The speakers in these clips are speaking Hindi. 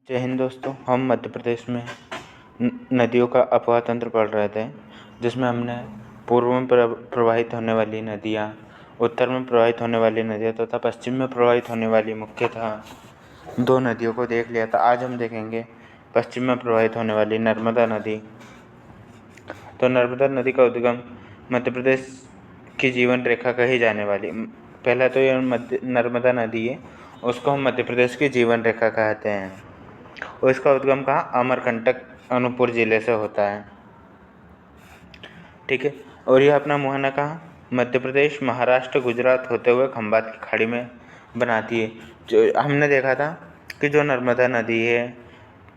जय हिंद दोस्तों। हम मध्य प्रदेश में नदियों का अपवाह तंत्र पढ़ रहे थे, जिसमें हमने पूर्व में प्रवाहित होने वाली नदियाँ, उत्तर में प्रवाहित होने वाली नदियाँ तथा पश्चिम में प्रवाहित होने वाली मुख्यतः दो नदियों को देख लिया था। आज हम देखेंगे पश्चिम में प्रवाहित होने वाली नर्मदा नदी। तो नर्मदा नदी का उद्गम मध्य प्रदेश की जीवन रेखा कही जाने वाली, पहला तो ये नर्मदा नदी है, उसको हम मध्य प्रदेश की जीवन रेखा कहते हैं। और इसका उद्गम कहाँ? अमरकंटक अनूपपुर जिले से होता है। ठीक है। और यह अपना मुहाना कहाँ? मध्य प्रदेश, महाराष्ट्र, गुजरात होते हुए खंबात की खाड़ी में बनाती है। जो हमने देखा था कि जो नर्मदा नदी है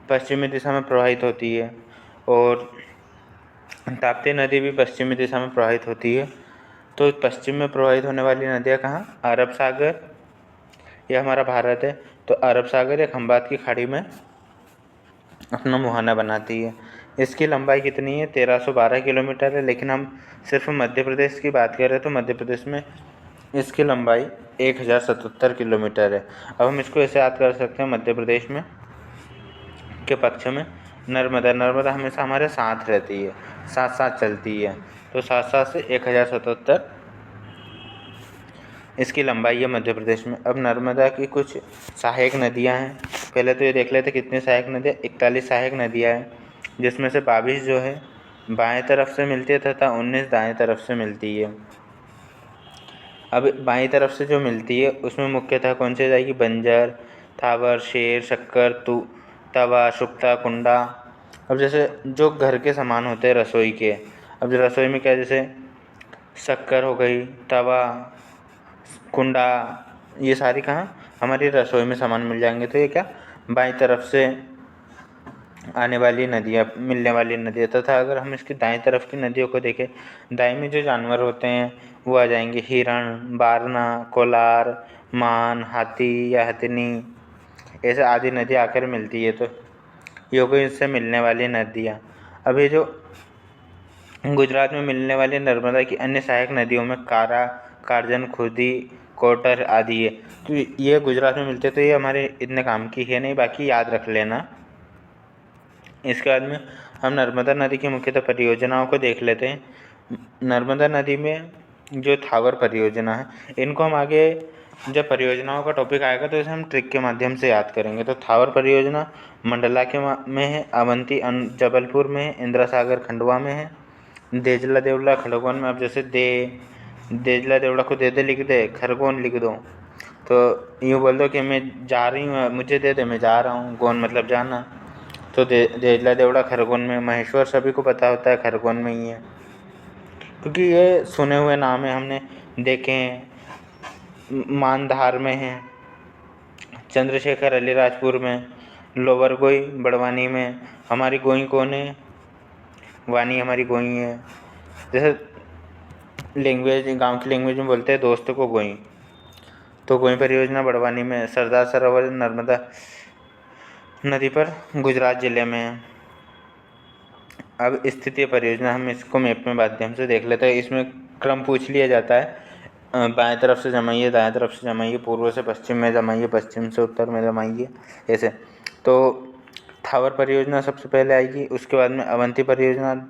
पश्चिमी दिशा में प्रवाहित होती है और ताप्ती नदी भी पश्चिमी दिशा में प्रवाहित होती है। तो पश्चिम में प्रवाहित होने वाली नदियाँ कहाँ? अरब सागर, यह हमारा भारत है, तो अरब सागर या खंबात की खाड़ी में अपना मुहाना बनाती है। इसकी लंबाई कितनी है? 1312 किलोमीटर है। लेकिन हम सिर्फ मध्य प्रदेश की बात करें तो मध्य प्रदेश में इसकी लंबाई 1077 किलोमीटर है। अब हम इसको ऐसे याद कर सकते हैं, मध्य प्रदेश में के पक्ष में नर्मदा हमेशा हमारे साथ रहती है, साथ साथ चलती है, तो साथ साथ से 1077 इसकी लंबाई है मध्य प्रदेश में। अब नर्मदा की कुछ सहायक नदियां हैं। पहले तो ये देख लेते कितनी सहायक नदियाँ, 41 सहायक नदियां हैं, जिसमें से 22 जो है बाएं तरफ से मिलती है तथा 19 दाएं तरफ से मिलती है। अब बाएं तरफ से जो मिलती है उसमें मुख्यतः कौन सी जाएगी? बंजर, थावर, शेर, शक्कर, तवा, शुक्ता, कुंडा। अब जैसे जो घर के सामान होते हैं रसोई के, अब जो रसोई में क्या, जैसे शक्कर हो गई, तवा, कुंडा, ये सारी कहाँ हमारी रसोई में सामान मिल जाएंगे। तो ये क्या बाईं तरफ से आने वाली नदियाँ, मिलने वाली नदियाँ। तथा अगर हम इसकी दाईं तरफ की नदियों को देखें, दाईं में जो जानवर होते हैं वो आ जाएंगे हिरण, बारना, कोलार, मान, हाथी या हथिनी, ऐसे आदि नदियाँ आकर मिलती है। तो ये हो गई इससे मिलने वाली नदियाँ। अब ये जो गुजरात में मिलने वाली नर्मदा की अन्य सहायक नदियों में कारा, कारजन, खुर्दी, कोटर आदि है। तो ये गुजरात में मिलते, तो ये हमारे इतने काम की है नहीं, बाकी याद रख लेना। इसके बाद में हम नर्मदा नदी की मुख्यतः परियोजनाओं को देख लेते हैं। नर्मदा नदी में जो थावर परियोजना है, इनको हम आगे जब परियोजनाओं का टॉपिक आएगा तो इसे हम ट्रिक के माध्यम से याद करेंगे। तो थावर परियोजना मंडला के में है, अवंती जबलपुर में है, इंदिरा सागर खंडवा में है, देजला देवला खरगोन में। अब जैसे देजला देवला को दे लिख दे, खरगोन लिख दो, तो यूँ बोल दो कि मैं जा रही हूँ, मुझे दे दे, मैं जा रहा हूँ, गोन मतलब जाना। तो देजला देवड़ा खरगोन में। महेश्वर सभी को पता होता है खरगोन में ही है, क्योंकि ये सुने हुए नाम है, हमने देखे हैं। मानधार में है, चंद्रशेखर अलीराजपुर में, लोअर गोई बड़वानी में। हमारी गोई कौन है? वानी हमारी गोई है। जैसे लैंग्वेज, गांव की लैंग्वेज में बोलते हैं दोस्त को गोई, तो गोई परियोजना बड़वानी में। सरदार सरोवर नर्मदा नदी पर गुजरात जिले में है। अब स्थितीय परियोजना, हम इसको मैप में माध्यम से देख लेते हैं। इसमें क्रम पूछ लिया जाता है, बाएं तरफ से जमाइए, दाएं तरफ से जमाइए, पूर्व से पश्चिम में जमाइए, पश्चिम से उत्तर में जमाइए, ऐसे। तो थावर परियोजना सबसे पहले आएगी, उसके बाद में अवंती परियोजना,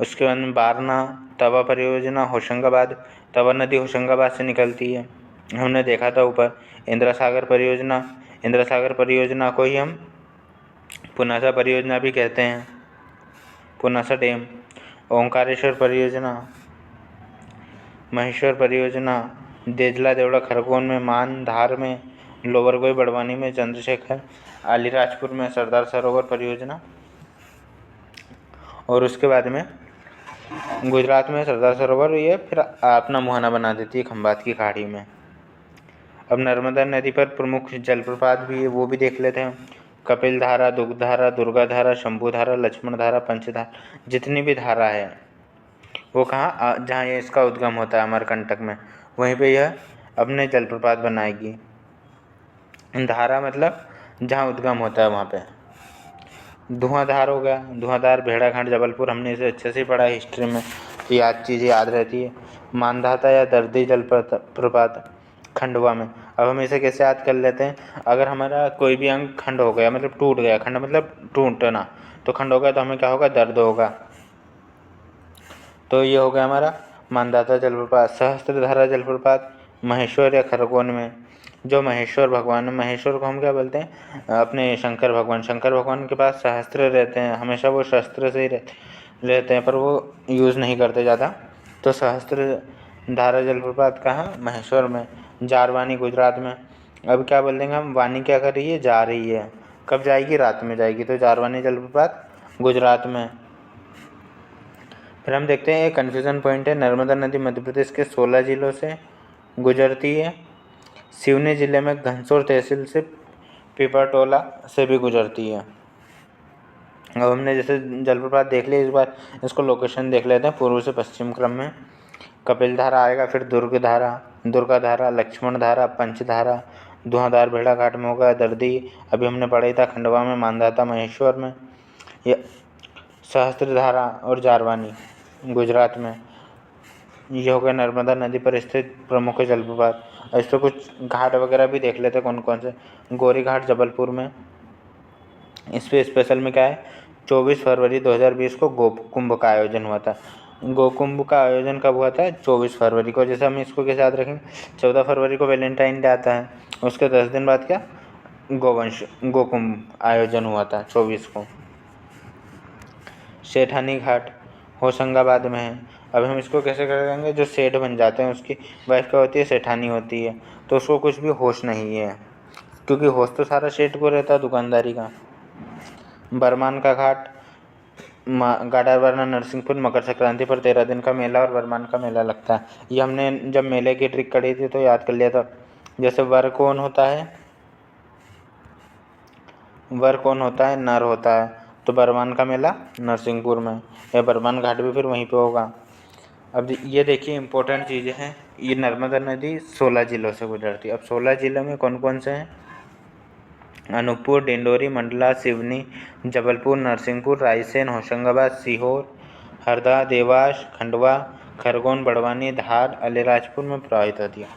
उसके बाद में बारना, तवा परियोजना होशंगाबाद, तवा नदी होशंगाबाद से निकलती है, हमने देखा था ऊपर। इंदिरा सागर परियोजना, इंदिरा सागर परियोजना को ही हम पुनासा परियोजना भी कहते हैं, पुनासा डैम। ओंकारेश्वर परियोजना, महेश्वर परियोजना, देजला देवड़ा खरगोन में, मान धार में, लोअर गोई बड़वानी में, चंद्रशेखर अलीराजपुर में, सरदार सरोवर परियोजना। और उसके बाद में गुजरात में सरदार सरोवर, ये फिर अपना मुहाना बना देती है खंबात की खाड़ी में। अब नर्मदा नदी पर प्रमुख जलप्रपात भी है, वो भी देख लेते हैं। कपिल धारा, दुग्धारा, दुर्गा धारा, शंभू धारा, लक्ष्मण धारा, पंचधारा, जितनी भी धारा है वो कहाँ, जहाँ ये इसका उद्गम होता है अमरकंटक में, वहीं पे यह अपने जलप्रपात बनाएगी। धारा मतलब जहाँ उद्गम होता है वहाँ पे। धुआंधार हो गया, धुआंधार भेड़ाघाट जबलपुर, हमने इसे अच्छे से पढ़ा है हिस्ट्री में, तो चीज़ें याद रहती है। मानधाता या दर्दी जलप्रपात, खंडवा में। अब हम इसे कैसे याद कर लेते हैं, अगर हमारा कोई भी अंग खंड हो गया मतलब टूट गया, खंड मतलब टूटना, तो खंड हो गया तो हमें क्या होगा, दर्द होगा। तो ये हो गया हमारा मानदाता जलप्रपात। सहस्त्रधारा जलप्रपात महेश्वर या खरगोन में, जो महेश्वर भगवान, महेश्वर को हम क्या बोलते हैं, अपने शंकर भगवान। शंकर भगवान के पास सहस्त्र रहते हैं, हमेशा वो शस्त्र से ही रहते हैं, पर वो यूज़ नहीं करते ज़्यादा। तो सहस्त्र धारा जलप्रपात कहाँ, महेश्वर में। जारवानी गुजरात में। अब क्या बोल देंगे हम, वानी क्या कर रही है, जा रही है। कब जाएगी, रात में जाएगी। तो जारवानी जलप्रपात गुजरात में। फिर हम देखते हैं एक कन्फ्यूज़न पॉइंट है, नर्मदा नदी मध्य प्रदेश के 16 जिलों से गुजरती है। सिवनी जिले में घनसोर तहसील से पीपरटोला से भी गुजरती है। अब हमने जैसे जलप्रपात देख लिया, इस बार इसको लोकेशन देख लेते हैं पूर्व से पश्चिम क्रम में। कपिल धारा आएगा, फिर दुर्ग धारा, दुर्गा धारा, लक्ष्मण धारा, पंचधारा, धुआंधार भेड़ा घाट में होगा, दर्दी अभी हमने पढ़ा ही था, खंडवा में, मानदाता महेश्वर में, ये सहस्त्रधारा और जारवानी गुजरात में। ये हो गया नर्मदा नदी पर स्थित प्रमुख जलप्रपात। इस पर कुछ घाट वगैरह भी देख लेते हैं कौन कौन से। गौरी घाट जबलपुर में, इस पर स्पेशल में क्या है, 24 फरवरी 2020 को गोकुंभ का आयोजन हुआ था। गोकुंभ का आयोजन कब हुआ था, 24 फरवरी को। जैसे हम इसको कैसे याद रखेंगे, 14 फरवरी को वैलेंटाइन डे आता है, उसके 10 दिन बाद क्या, गोकुंभ आयोजन हुआ था 24 को। सेठानी घाट होशंगाबाद में है। अब हम इसको कैसे करेंगे, जो सेठ बन जाते हैं उसकी वाइफ क्या होती है, सेठानी होती है, तो उसको कुछ भी होश नहीं है, क्योंकि होश तो सारा सेठ को रहता है दुकानदारी का। बरमान का घाट, गाडरवारा नरसिंहपुर, मकर संक्रांति पर 13 दिन का मेला और बरमान का मेला लगता है। ये हमने जब मेले की ट्रिक करी थी तो याद कर लिया था। जैसे वर कौन होता है, वर कौन होता है, नर होता है, तो बरमान का मेला नरसिंहपुर में, या बरमान घाट भी फिर वहीं पे होगा। अब ये देखिए इम्पोर्टेंट चीज़ें हैं, ये नर्मदा नदी 16 जिलों से गुजरती है। अब 16 जिलों में कौन कौन से हैं, अनूपपुर, डिंडोरी, मंडला, सिवनी, जबलपुर, नरसिंहपुर, रायसेन, होशंगाबाद, सीहोर, हरदा, देवास, खंडवा, खरगोन, बड़वानी, धार, अलीराजपुर में प्रवाहित होती है।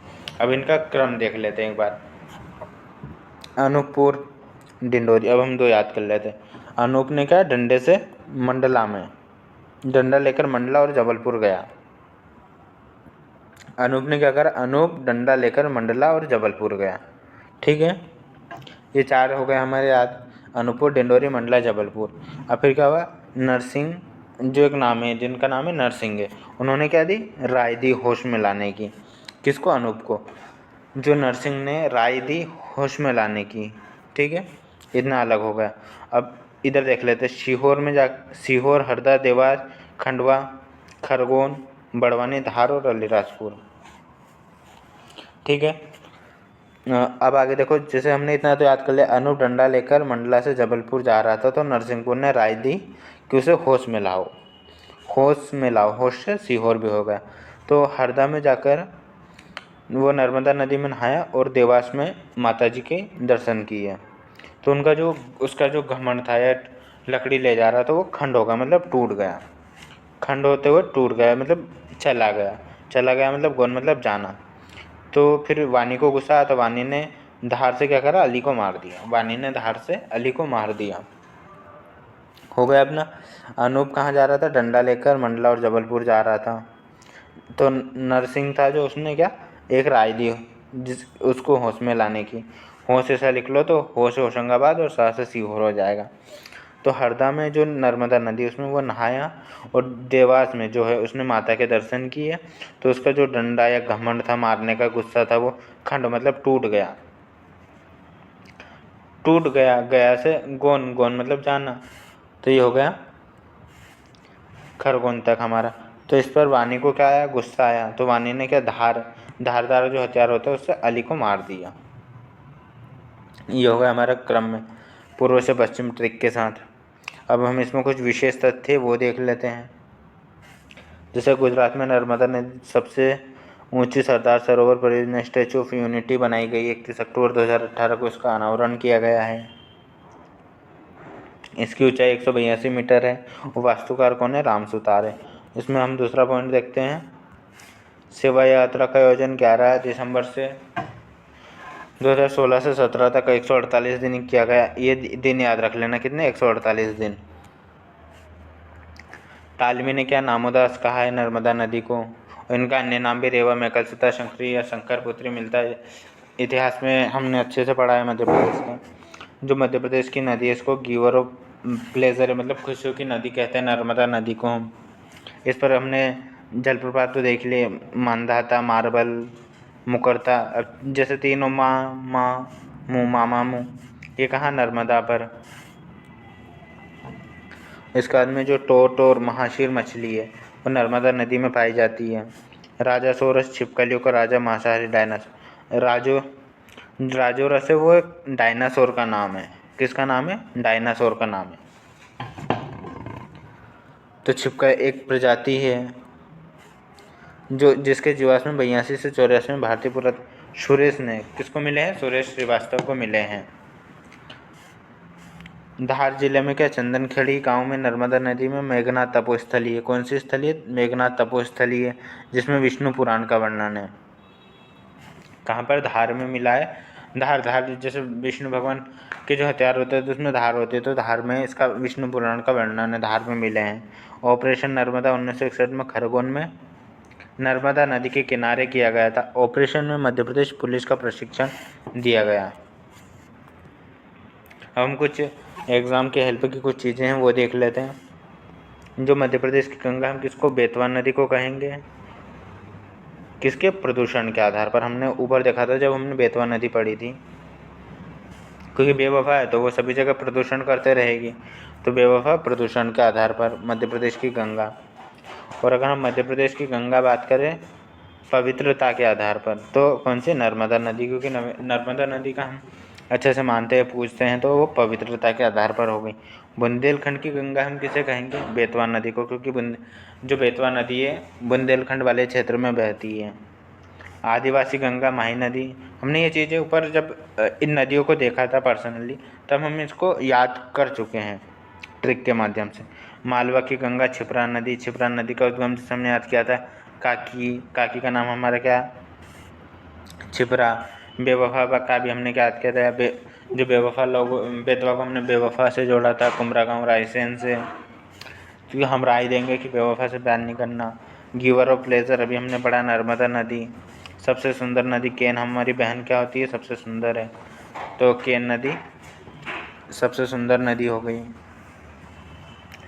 अब इनका क्रम देख लेते हैं एक बार। अनूपपुर, डिंडोरी, अब हम दो याद कर लेते हैं। अनूप ने क्या, डंडे से मंडला में, डंडा लेकर मंडला और जबलपुर गया। अनूप ने क्या करा, अनूप डंडा लेकर मंडला और जबलपुर गया। ठीक है, ये चार हो गए हमारे याद, अनूपपुर, डिंडोरी, मंडला, जबलपुर। अब फिर क्या हुआ, नरसिंह, जो एक नाम है, जिनका नाम है नरसिंह है, उन्होंने क्या दी, राय दी होश में लाने की। किसको, अनूप को। जो नरसिंह ने राय दी होश में लाने की। ठीक है, इतना अलग हो गया। अब इधर देख लेते हैं, सीहोर में जा, सीहोर, हरदा, देवास, खंडवा, खरगोन, बड़वानी, धार और अलीराजपुर। ठीक है, अब आगे देखो, जैसे हमने इतना तो याद कर लिया, अनूप डंडा लेकर मंडला से जबलपुर जा रहा था, तो नरसिंहपुर ने राय दी कि उसे होश में लाओ, होश में लाओ, होश से सीहोर भी हो गया। तो हरदा में जाकर वो नर्मदा नदी में नहाया और देवास में माता जी के दर्शन किए। तो उनका जो, उसका जो घमंड था या लकड़ी ले जा रहा था, वो खंड हो गया, मतलब टूट गया। खंड होते हुए टूट गया, मतलब चला गया। चला गया मतलब गौन मतलब जाना। तो फिर वानी को गुस्सा आया, तो वानी ने धार से क्या करा, अली को मार दिया। वानी ने धार से अली को मार दिया। हो गया अपना। अनूप कहाँ जा रहा था, डंडा लेकर मंडला और जबलपुर जा रहा था। तो नरसिंह था जो, उसने क्या, एक राय दी जिस उसको होश में लाने की। होश ऐसा लिख लो तो होश होशंगाबाद और सा से सीहोर हो जाएगा। तो हरदा में जो नर्मदा नदी, उसमें वो नहाया, और देवास में जो है उसने माता के दर्शन किए। तो उसका जो डंडा या घमंड था, मारने का गुस्सा था, वो खंड मतलब टूट गया। टूट गया, गया से गोन, गोन मतलब जाना, तो ये हो गया खरगोन तक हमारा। तो इस पर वानी को क्या आया, गुस्सा आया, तो वानी ने क्या, धारदार जो हथियार होता है उससे अली को मार दिया। ये हो गया हमारा क्रम में, पूर्व से पश्चिम ट्रिक के साथ। अब हम इसमें कुछ विशेष तथ्य वो देख लेते हैं। जैसे गुजरात में नर्मदा नदी सबसे ऊंची सरदार सरोवर परियोजना स्टैचू ऑफ यूनिटी बनाई गई। 31 अक्टूबर 2018 को इसका अनावरण किया गया है। इसकी ऊंचाई 182 मीटर है और वास्तुकार कौन है, राम सुतार है। इसमें हम दूसरा पॉइंट देखते हैं, सेवा यात्रा का आयोजन 11 दिसंबर से 2016 से 17 तक 148 दिन किया गया। ये दिन याद रख लेना, कितने, 148 दिन। तालवी ने क्या नामोदास कहा है नर्मदा नदी को? इनका अन्य नाम भी रेवा, मैकलसुता, शंकरी या शंकरपुत्री मिलता है। इतिहास में हमने अच्छे से पढ़ा है मध्य प्रदेश का। जो मध्य प्रदेश की नदी है इसको गिवर ऑफ प्लेजर है, मतलब खुशियों की नदी कहते हैं नर्मदा नदी को हम। इस पर हमने जलप्रपात तो देख लिए, मांधाता, मार्बल, मुकरता। अब जैसे तीनों माँ माँ मुँह मामा मुँह, ये कहाँ, नर्मदा पर। इसके बाद में जो टोट और महाशीर मछली है वो नर्मदा नदी में पाई जाती है। राजासोरस छिपकलियों का राजा, मांसाहारी डायनासोर। राजोरस है वो एक डायनासोर का नाम है। किसका नाम है? डायनासोर का नाम है। तो छिपकली एक प्रजाति है जो जिसके जीवाश्म 82 से 84 में भारतीय पुरातत्व सुरेश ने किसको मिले हैं? सुरेश श्रीवास्तव को मिले हैं। धार जिले में क्या चंदनखेड़ी गांव में नर्मदा नदी में मेघनाथ तपोस्थली है। कौन सी स्थली है? मेघनाथ तपोस्थली है, जिसमें विष्णु पुराण का वर्णन है। कहाँ पर? धार में मिला है। धार जैसे विष्णु भगवान के जो हथियार होते हैं तो उसमें धार होती है, तो धार में इसका विष्णु पुराण का वर्णन है, धार में मिले हैं। ऑपरेशन नर्मदा 1961 में खरगोन में नर्मदा नदी के किनारे किया गया था। ऑपरेशन में मध्य प्रदेश पुलिस का प्रशिक्षण दिया गया। अब हम कुछ एग्ज़ाम के हेल्प की कुछ चीज़ें हैं वो देख लेते हैं। जो मध्य प्रदेश की गंगा, हम किसको बेतवा नदी को कहेंगे? किसके? प्रदूषण के आधार पर। हमने ऊपर देखा था जब हमने बेतवा नदी पढ़ी थी, क्योंकि बेवफा है तो वो सभी जगह प्रदूषण करते रहेगी, तो बेवफा प्रदूषण के आधार पर मध्य प्रदेश की गंगा। और अगर हम मध्य प्रदेश की गंगा बात करें पवित्रता के आधार पर, तो कौन सी? नर्मदा नदी, क्योंकि नर्मदा नदी का हम अच्छे से मानते हैं, पूजते हैं, तो वो पवित्रता के आधार पर हो गई। बुंदेलखंड की गंगा हम किसे कहेंगे? बेतवा नदी को, क्योंकि जो बेतवा नदी है बुंदेलखंड वाले क्षेत्र में बहती है। आदिवासी गंगा, माही नदी। हमने ये चीज़ें ऊपर जब इन नदियों को देखा था पर्सनली, तब हम इसको याद कर चुके हैं ट्रिक के माध्यम से। मालवा की गंगा, छिपरा नदी। छिपरा नदी का उद्गम जिसे हमने याद किया था काकी का नाम हमारा क्या? छिपरा। बेवफा का भी हमने क्या याद किया था? जो बेवफा लोग, बेतवा को हमने बेवफा से जोड़ा था, कुमरा गाँव रायसेन से, क्योंकि हम राय देंगे कि बेवफा से प्यार नहीं करना। गिवर ऑफ प्लेजर अभी हमने पढ़ा, नर्मदा नदी। सबसे सुंदर नदी केन, हमारी बहन क्या होती है? सबसे सुंदर है, तो केन नदी सबसे सुंदर नदी हो गई।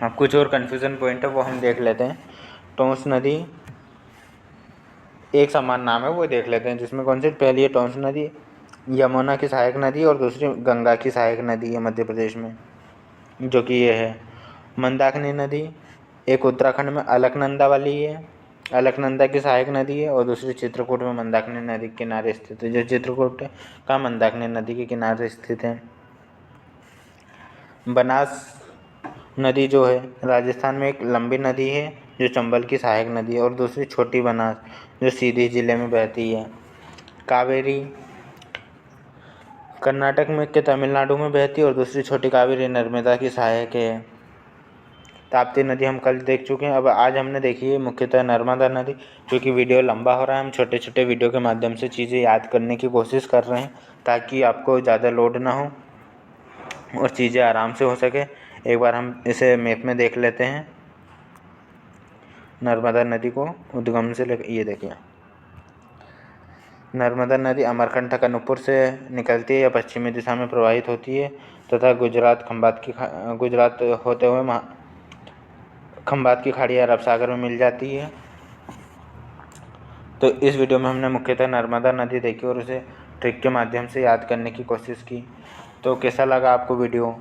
अब कुछ और कन्फ्यूज़न पॉइंट है वो हम देख लेते हैं। टोंस नदी एक समान नाम है वो देख लेते हैं, जिसमें कौन सी? पहली है टोंस नदी, यमुना की सहायक नदी, और दूसरी गंगा की सहायक नदी है मध्य प्रदेश में, जो कि ये है। मंदाकिनी नदी एक उत्तराखंड में अलकनंदा वाली है, अलकनंदा की सहायक नदी है, और दूसरी चित्रकूट में मंदाकिनी नदी के किनारे स्थित है। जो चित्रकूट का मंदाकिनी नदी के किनारे स्थित है। बनास नदी जो है राजस्थान में एक लंबी नदी है जो चंबल की सहायक नदी है, और दूसरी छोटी बनास जो सीधी जिले में बहती है। कावेरी कर्नाटक में के तमिलनाडु में बहती है, और दूसरी छोटी कावेरी नर्मदा की सहायक है। ताप्ती नदी हम कल देख चुके हैं। अब आज हमने देखी है मुख्यतः नर्मदा नदी। क्योंकि वीडियो लंबा हो रहा है, हम छोटे छोटे वीडियो के माध्यम से चीज़ें याद करने की कोशिश कर रहे हैं, ताकि आपको ज़्यादा लोड ना हो और चीज़ें आराम से हो सके। एक बार हम इसे मैप में देख लेते हैं, नर्मदा नदी को उद्गम से लेकर, ये देखिए नर्मदा नदी अमरकंटक अनूपपुर से निकलती है या पश्चिमी दिशा में प्रवाहित होती है, तथा गुजरात होते हुए खंबात की खाड़ी अरब सागर में मिल जाती है। तो इस वीडियो में हमने मुख्यतः नर्मदा नदी देखी और उसे ट्रिक के माध्यम से याद करने की कोशिश की। तो कैसा लगा आपको वीडियो?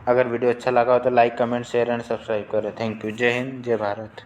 अगर वीडियो अच्छा लगा हो तो like, comment, share and subscribe करें। Thank you. जय हिंद, जय भारत।